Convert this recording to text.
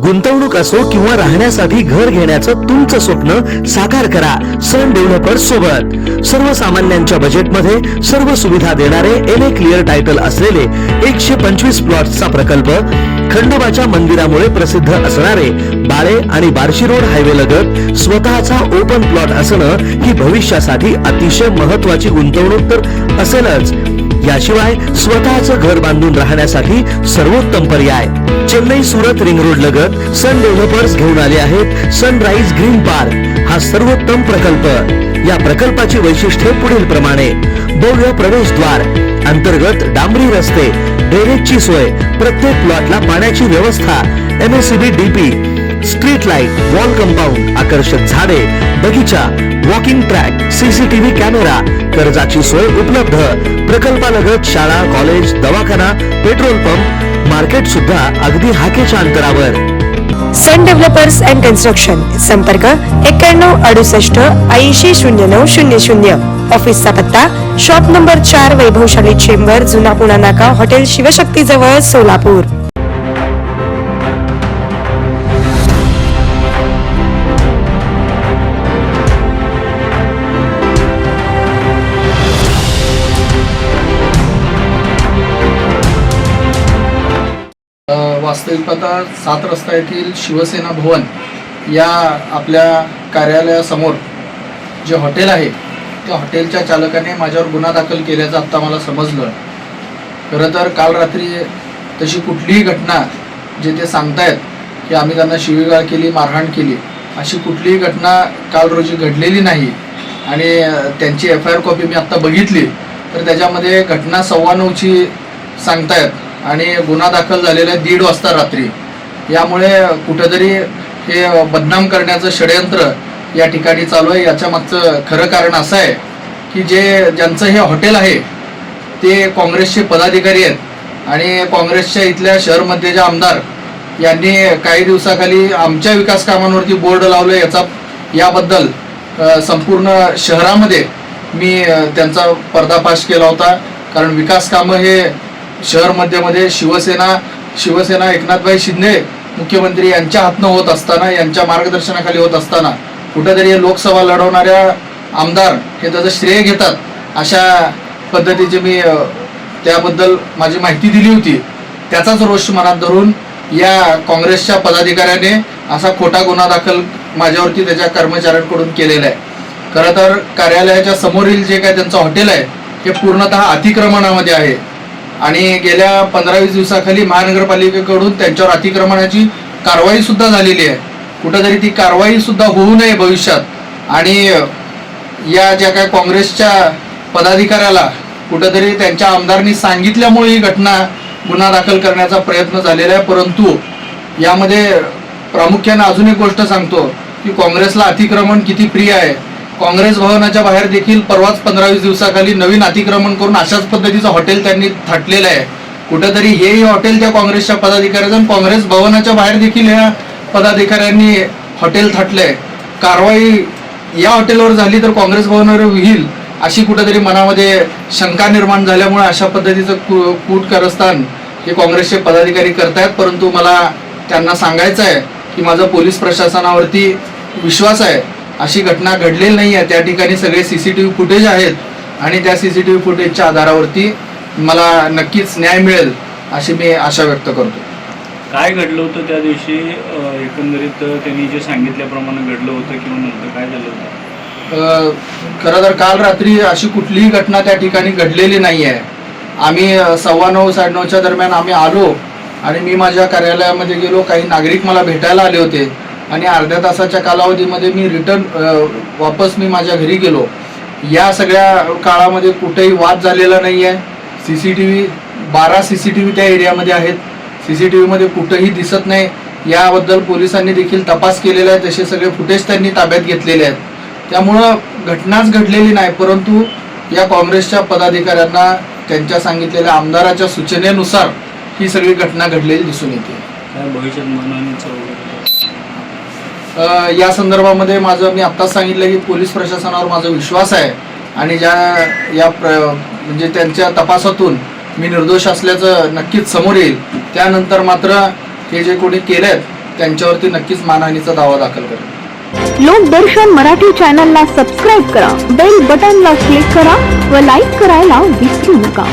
गुंतवणूक असो किंवा राहण्यासाठी घर घेण्याचं तुमचं स्वप्न साकार करा सन डेव्हलपर्स सोबत। सर्वसामान्यांच्या बजेटमध्ये सर्व सुविधा देणारे LA क्लिअर टायटल असलेले 125 प्लॉट्सचा प्रकल्प, खंडोबाच्या मंदिरामुळे प्रसिद्ध असणारे बाळे आणि बार्शी रोड हायवे लगत स्वतःचा ओपन प्लॉट असणं ही भविष्यासाठी अतिशय महत्त्वाची गुंतवणूक तर असेलच। याशिवाय स्वतःचं घर बांधून राहण्यासाठी सर्वोत्तम पर्याय चेन्नई सुरत रिंग रोड लगत सन डेव्हलपर्स घेऊन आले आहेत सनराइज ग्रीन पार्क हा सर्वोत्तम प्रकल्प। या प्रकल्पाची वैशिष्ट्ये पुढील प्रमाणे: भव्य प्रवेशद्वार, अंतर्गत डांबरी रस्ते, ड्रेनेजची सोय, प्रत्येक प्लॉटला पाण्याची व्यवस्था, MSCB DP, street light, wall compound, आकर्षक झाडे, बगीचा, वॉकिंग ट्रॅक, CCTV कॅमेरा, कर्जाची सोय उपलब्ध। प्रकल्पालगत शाळा, कॉलेज, दवाखाना, पेट्रोल पंप, मार्केट सुद्धा अगदी हाकेच्या अंतरावर। सन डेव्हलपर्स अँड कन्स्ट्रक्शन, संपर्क 9168800900। ऑफिसचा पत्ता शॉप नंबर 4, वैभवशाली चेंबर, जुना पुणा नाका, हॉटेल शिवशक्ती जवळ, सोलापूर। वास्तविक पत्ता 7 रस्ता येथील शिवसेना भवन या आपल्या कार्यालयासमोर जे हॉटेल आहे त्या हॉटेलच्या चालकाने माझ्यावर गुन्हा दाखल केल्याचं आत्ता मला समजलं। खरं तर काल रात्री तशी कुठलीही घटना जे ते सांगतायत की आम्ही त्यांना शिवीगाळ केली, मारहाण केली, अशी कुठलीही घटना काल रोजी घडलेली नाही। आणि त्यांची FIR कॉपी मी आत्ता बघितली तर त्याच्यामध्ये घटना 9:15ची सांगतायत आणि गुन्हा दाखल झालेला आहे 1:30 वाजता रात्री। यामुळे कुठेतरी हे बदनाम करण्याचं षडयंत्र या ठिकाणी चालू आहे। याच्या मागचं खरं कारण असं आहे की ज्यांचं हे हॉटेल आहे ते काँग्रेसचे पदाधिकारी आहेत आणि काँग्रेसच्या इथल्या शहरमध्येचे आमदार यांनी काही दिवसाखाली आमच्या विकास कामांवरती बोर्ड लावलं याबद्दल संपूर्ण शहरामध्ये मी त्यांचा पर्दाफाश केला होता। कारण विकास कामं हे शहर मध्यमध्ये शिवसेना एकनाथभाई शिंदे मुख्यमंत्री यांच्या हातनं होत असताना, यांच्या मार्गदर्शनाखाली होत असताना कुठेतरी लोकसभा लढवणाऱ्या आमदार हे त्याचं श्रेय घेतात, अशा पद्धतीची मी त्याबद्दल माझी माहिती दिली होती। त्याचाच रोष मनात धरून या काँग्रेसच्या पदाधिकाऱ्याने असा खोटा गुन्हा दाखल माझ्यावरती त्याच्या कर्मचाऱ्यांकडून केलेला आहे। खरं तर कार्यालयाच्या समोरील जे काय त्यांचं हॉटेल आहे हे पूर्णतः अतिक्रमणामध्ये आहे आणि गेल्या 15-20 दिवसाखाली महानगरपालिकेकडून त्यांच्यावर अतिक्रमणाची कारवाई सुद्धा झालेली आहे। कुठेतरी ती कारवाई सुद्धा होऊ नये भविष्यात आणि या ज्या काय काँग्रेसच्या पदाधिकाऱ्याला कुठेतरी त्यांच्या आमदारांनी सांगितल्यामुळे ही गुन्हा दाखल करण्याचा प्रयत्न झालेला आहे। परंतु यामध्ये प्रामुख्याने अजून एक गोष्ट सांगतो की काँग्रेसला अतिक्रमण किती प्रिय आहे। काँग्रेस भवनाच्या बाहेर देखील परवाच 15-20 दिवसाखाली नवीन अतिक्रमण करून अशाच पद्धतीचं हॉटेल त्यांनी थाटलेलं आहे। कुठेतरी हेही हॉटेल त्या काँग्रेसच्या पदाधिकाऱ्यांचं, काँग्रेस भवनाच्या बाहेर देखील ह्या पदाधिकाऱ्यांनी हॉटेल थाटलंय। कारवाई या हॉटेलवर झाली तर काँग्रेस भवनावर होईल अशी कुठेतरी मनामध्ये शंका निर्माण झाल्यामुळे अशा पद्धतीचं कूट कारस्थान हे काँग्रेसचे पदाधिकारी करतायत। परंतु मला त्यांना सांगायचं आहे की माझा पोलीस प्रशासनावरती विश्वास आहे, अशी घटना घडलेली नाही आहे। त्या ठिकाणी सगळे CCTV फुटेज आहेत आणि त्या CCTV फुटेजच्या आधारावरती मला नक्कीच न्याय मिळेल अशी मी आशा व्यक्त करतो। काय घडलं होतं त्या दिवशी, एकंदरीत त्यांनी जे सांगितल्याप्रमाणे घडलं होतं किंवा नंतर काय झालं होतं? खरं तर काल रात्री अशी कुठलीही घटना त्या ठिकाणी घडलेली नाही आहे। आम्ही 9:15-9:30च्या दरम्यान आम्ही आलो आणि मी माझ्या कार्यालयामध्ये गेलो, काही नागरिक मला भेटायला आले होते आणि अर्ध्या तासाच्या कालावधीमध्ये मी वापस मी माझ्या घरी गेलो। या सगळ्या काळामध्ये कुठेही वाद झालेला नाही आहे। 12 CCTV त्या एरियामध्ये आहेत, CCTV मध्ये कुठेही दिसत नाही। याबद्दल पोलिसांनी देखील तपास केलेला आहे, तसे सगळे फुटेज त्यांनी ताब्यात घेतलेले आहेत। त्यामुळं घटनाच घडलेली नाही, परंतु या काँग्रेसच्या पदाधिकाऱ्यांना त्यांच्या सांगितलेल्या आमदाराच्या सूचनेनुसार ही सगळी घटना घडलेली दिसून येते। या संदर्भामध्ये मी आत्ताच सांगितलं की पोलीस प्रशासनावर माझा विश्वास आहे आणि म्हणजे त्यांच्या तपासातून मी निर्दोष असल्याचं नक्कीच समोर येईल। त्यानंतर मात्र हे जे कोणी केलेत त्यांच्यावरती नक्कीच मानहानीचा दावा दाखल करेन. लोकदर्शन मराठी चॅनलला सबस्क्राईब करा, बेल बटनला क्लिक करा व लाईक करायला विसरू नका.